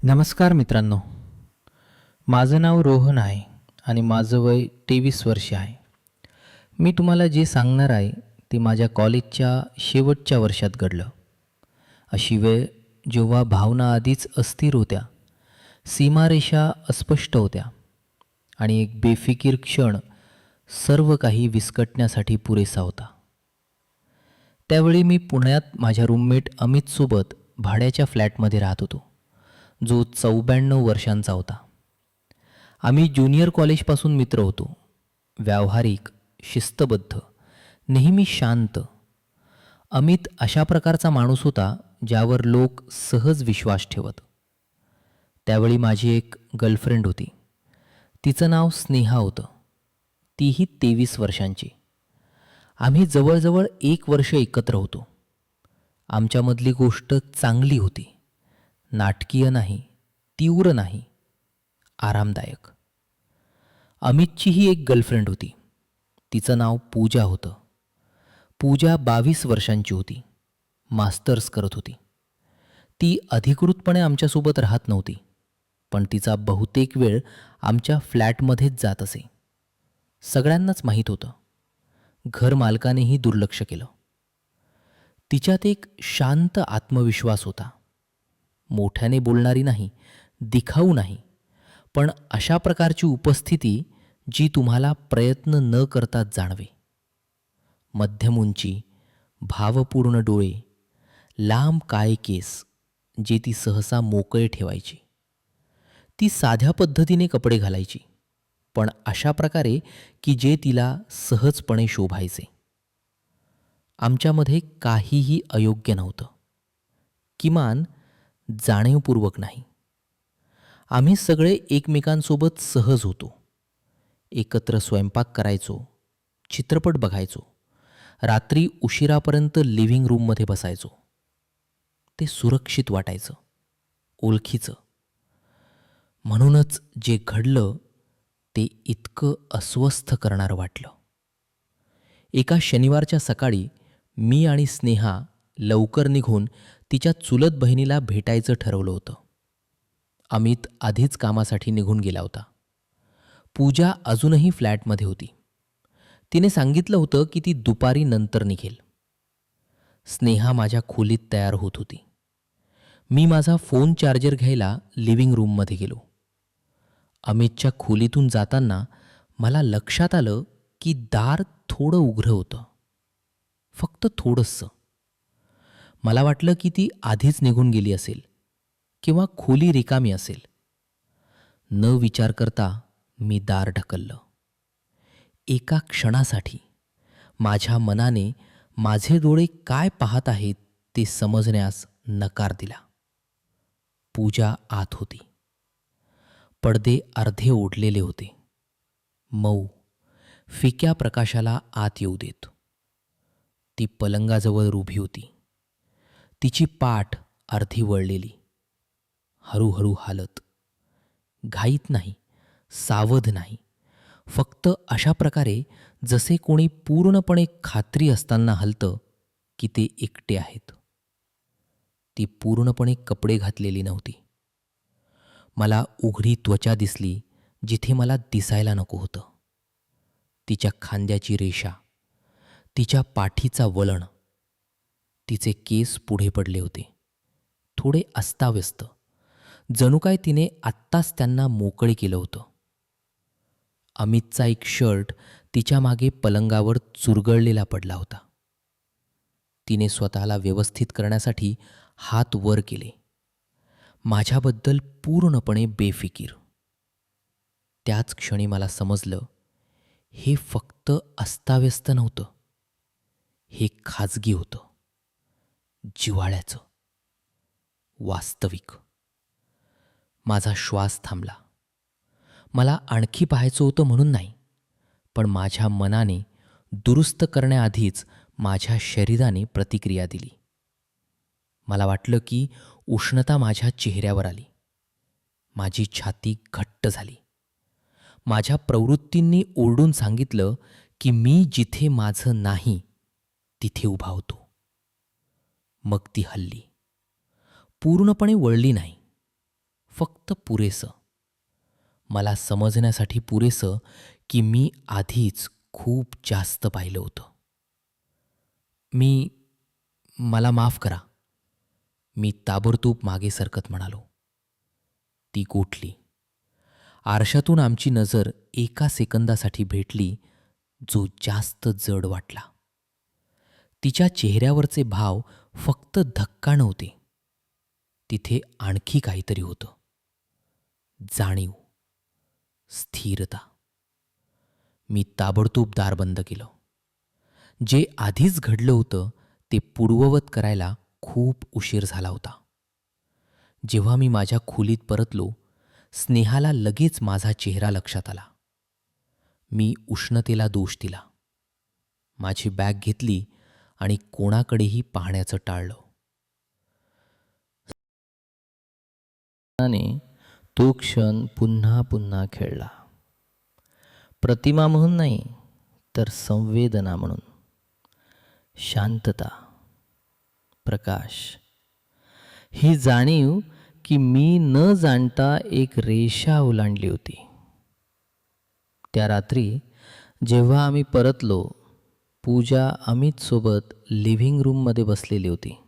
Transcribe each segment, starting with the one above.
नमस्कार मित्रांनो, माझं नाव रोहन आहे आणि माझं वय 23 वर्षे आहे. मी तुम्हाला जे सांगणार आहे ते माझ्या कॉलेजच्या शेवटच्या वर्षात घडलं. अशी वेळ जेव्हा भावना आधीच अस्थिर होत्या, सीमारेषा अस्पष्ट होत्या आणि एक बेफिकीर क्षण सर्व काही विस्कटण्यासाठी पुरेसा होता. त्यावेळी मी पुण्यात माझ्या रूममेट अमितसोबत भाड्याच्या फ्लॅटमध्ये राहत होतो, जो 94 वर्षांचा होता. आम्ही ज्युनियर कॉलेजपासून मित्र होतो. व्यावहारिक, शिस्तबद्ध, नेहमी शांत. अमित अशा प्रकारचा माणूस होता ज्यावर लोक सहज विश्वास ठेवत. त्यावेळी माझी एक गर्लफ्रेंड होती. तिचं नाव स्नेहा होतं. तीही 23 वर्षांची. आम्ही जवळजवळ 1 वर्ष एकत्र होतो. आमच्यामधली गोष्ट चांगली होती. नाटकीय नाही, तीव्र नाही, आरामदायक. अमितचीही एक गर्लफ्रेंड होती. तिचं नाव पूजा होतं. पूजा 22 वर्षांची होती. मास्टर्स करत होती. ती अधिकृतपणे आमच्यासोबत राहत नव्हती, पण तिचा बहुतेक वेळ आमच्या फ्लॅटमध्येच जात असे. सगळ्यांनाच माहीत होतं. घर मालकानेही दुर्लक्ष केलं. तिच्यात एक शांत आत्मविश्वास होता. मोठ्याने बोलणारी नाही, दिखाऊ नाही, पण अशा प्रकारची उपस्थिती जी तुम्हाला प्रयत्न न करता जाणवे. मध्यम उंची, भावपूर्ण डोळे, लांब काळे केस जे ती सहसा मोकळे ठेवायची. ती साध्या पद्धतीने कपडे घालायची, पण अशा प्रकारे की जे तिला सहजपणे शोभायचे. आमच्यामध्ये काहीही अयोग्य नव्हतं, किमान जाणीवपूर्वक नाही. आम्ही सगळे एकमेकांसोबत सहज होतो. एकत्र स्वयंपाक करायचो, चित्रपट बघायचो, रात्री उशिरापर्यंत लिव्हिंग रूममध्ये बसायचो. ते सुरक्षित वाटायचं, ओळखीचं. म्हणूनच जे घडलं ते इतकं अस्वस्थ करणारं वाटलं. एका शनिवारच्या सकाळी मी आणि स्नेहा लवकर निघून तिच्या चुलत बहिणीला भेटायचं ठरवलं होतं. अमित आधीच कामासाठी निघून गेला होता. पूजा अजूनही फ्लॅटमध्ये होती. तिने सांगितलं होतं की ती दुपारी नंतर निघेल. स्नेहा माझ्या खोलीत तयार होत होती. मी माझा फोन चार्जर घ्यायला लिव्हिंग रूममध्ये गेलो. अमितच्या खोलीतून जाताना मला लक्षात आलं की दार थोडं उघडं होतं, फक्त थोडंसं. मला वाटलं की ती आधीच निघून गेली असेल किंवा खोली रिकामी असेल. न विचार करता मी दार ढकललं. एका क्षणासाठी माझ्या मनाने माझे डोळे काय पाहत आहेत ते समजण्यास नकार दिला. पूजा आत होती. पडदे अर्धे ओढलेले होते. मऊ, फिक्या प्रकाशाला आत येऊ देत. ती पलंगाजवळ उभी होती. तिची पाठ अर्धी वळलेली, हळूहळू हालत. घाईत नाही, सावध नाही, फक्त अशा प्रकारे जसे कोणी पूर्णपणे खात्री असताना हलतं की ते एकटे आहेत. ती पूर्णपणे कपडे घातलेली नव्हती. मला उघडी त्वचा दिसली जिथे मला दिसायला नको होतं. तिच्या खांद्याची रेषा, तिच्या पाठीचा वळण. तिचे केस पुढे पडले होते, थोडे अस्ताव्यस्त, जणू काय तिने आत्ताच त्यांना मोकळे केलं होतं. अमितचा एक शर्ट तिच्या मागे पलंगावर चुरगळलेला पडला होता. तिने स्वतःला व्यवस्थित करण्यासाठी हात वर केले, माझ्याबद्दल पूर्णपणे बेफिकीर. त्याच क्षणी मला समजलं, हे फक्त अस्ताव्यस्त नव्हतं, हे खाजगी होतं, जिव्हाळ्याचं, वास्तविक. माझा श्वास थांबला. मला आणखी पाहायचं होतं म्हणून नाही, पण माझ्या मनाने दुरुस्त करण्याआधीच माझ्या शरीराने प्रतिक्रिया दिली. मला वाटलं की उष्णता माझ्या चेहऱ्यावर आली. माझी छाती घट्ट झाली. माझ्या प्रवृत्तींनी ओरडून सांगितलं की मी जिथे माझं नाही तिथे उभा होतो. मग ती हलली. पूर्णपणे वळली नाही, फक्त पुरेसं. मला समजण्यासाठी पुरेसं की मी आधीच खूप जास्त पाहिलं होतं. मला माफ करा. मी ताबडतोब मागे सरकत म्हणालो. ती गोठली. आरशातून आमची नजर एका सेकंदासाठी भेटली, जो जास्त जड वाटला. तिच्या चेहऱ्यावरचे भाव फक्त धक्का नव्हते. तिथे आणखी काहीतरी होतं. जाणीव, स्थिरता. मी ताबडतोब दार बंद केलं. जे आधीच घडलं होतं ते पूर्ववत करायला खूप उशीर झाला होता. जेव्हा मी माझ्या खोलीत परतलो, स्नेहाला लगेच माझा चेहरा लक्षात आला. मी उष्णतेला दोष दिला. माझी बॅग घेतली आणि कोणाकडेही पाहण्याचं टाळलं. आणि तो क्षण पुन्हा पुन्हा खेळला. प्रतिमा म्हणून नाही, तर संवेदना म्हणून. शांतता, प्रकाश, ही जाणीव की मी न जाणता एक रेषा ओलांडली होती. त्या रात्री जेव्हा आम्ही परतलो, पूजा अमितसोबत लिव्हिंग रूममध्ये बसलेली होती.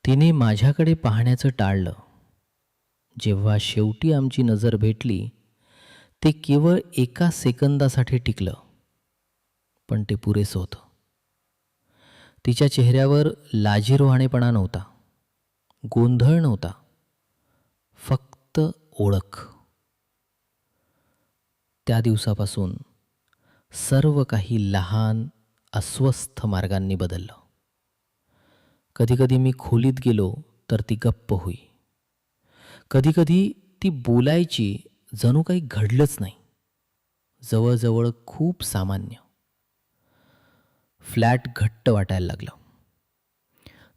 तिने माझ्याकडे पाहण्याचं टाळलं. जेव्हा शेवटी आमची नजर भेटली, ते केवळ एका सेकंदासाठी टिकलं, पण ते पुरेसं होतं. तिच्या चेहऱ्यावर लाजिरवाणेपणा नव्हता, गोंधळ नव्हता, फक्त ओळख. त्या दिवसापासून सर्व काही लहान, अस्वस्थ मार्गांनी बदललं. कधीकधी मी खोलीत गेलो तर ती गप्प होई. कधीकधी ती बोलायची जणू काही घडलंच नाही. जवळजवळ खूप सामान्य. फ्लॅट घट्ट वाटायला लागलं.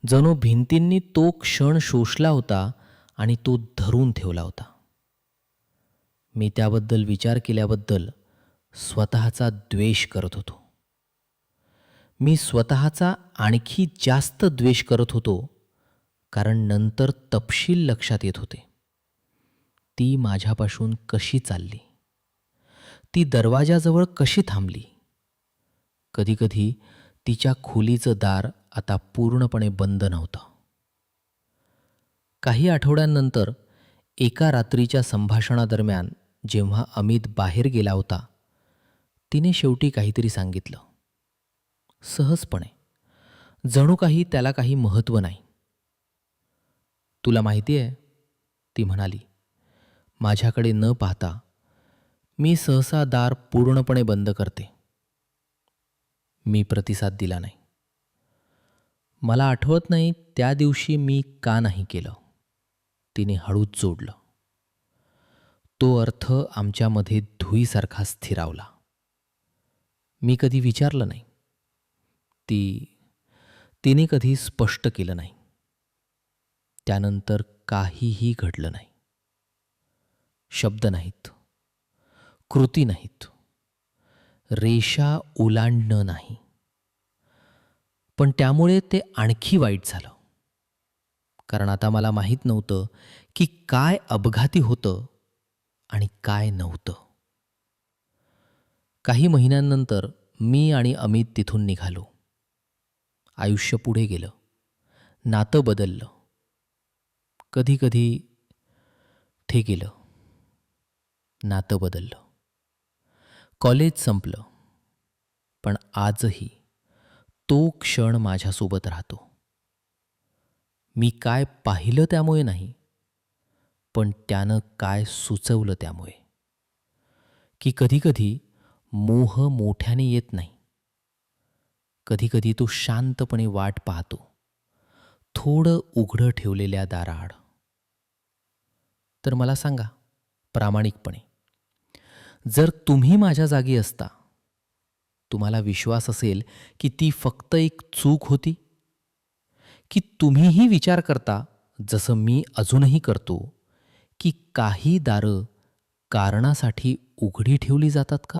जणू भिंतींनी तो क्षण शोषला होता आणि तो धरून ठेवला होता. मी त्याबद्दल विचार केल्याबद्दल स्वतःचा द्वेष करत होतो. मी स्वतःचा आणखी जास्त द्वेष करत होतो, कारण नंतर तपशील लक्षात येत होते. ती माझ्यापासून कशी चालली, ती दरवाजाजवळ कशी थांबली. कधीकधी तिच्या खोलीचं दार आता पूर्णपणे बंद नव्हतं. काही आठवड्यांनंतर एका रात्रीच्या संभाषणादरम्यान जेव्हा अमित बाहेर गेला होता, तिने शेवटी काहीतरी सांगितलं. सहजपणे, जणू काही त्याला काही महत्त्व नाही. तुला माहिती आहे, ती म्हणाली माझ्याकडे न पाहता. मी सहसा दार पूर्णपणे बंद करते. मी प्रतिसाद दिला नाही. मला आठवत नाही त्या दिवशी मी का नाही केलं. तिने हळूच जोडलं. तो अर्थ आमच्यामध्ये धुईसारखा स्थिरावला. मी कधी विचारलं नाही. तिने कधी स्पष्ट केलं नाही. त्यानंतर काहीही घडलं नाही. शब्द नाहीत, कृती नाहीत, रेषा ओलांडणं नाही. पण त्यामुळे ते आणखी वाईट झालं. कारण आता मला माहीत नव्हतं की काय अपघाती होतं आणि काय नव्हतं. काही महिन्यांनंतर मी आणि अमित तिथून निघालो. आयुष्य पुढे गेलं. नातं बदललं. कधीकधी ते गेलं. नातं बदललं. कॉलेज संपलं. पण आजही तो क्षण माझ्यासोबत राहतो. मी काय पाहिलं त्यामुळे नाही, पण त्यानं काय सुचवलं त्यामुळे. की कधीकधी मोह मोठ्याने येत नाही. कधीकधी तो शांतपणे वाट पाहतो, थोडं उघडं ठेवलेल्या दाराआड. तर मला सांगा प्रामाणिकपणे, जर तुम्ही माझ्या जागी असता, तुम्हाला विश्वास असेल की ती फक्त एक चूक होती? की तुम्हीही विचार करता, जसं मी अजूनही करतो, की काही दारं कारणासाठी उघडी ठेवली जातात का?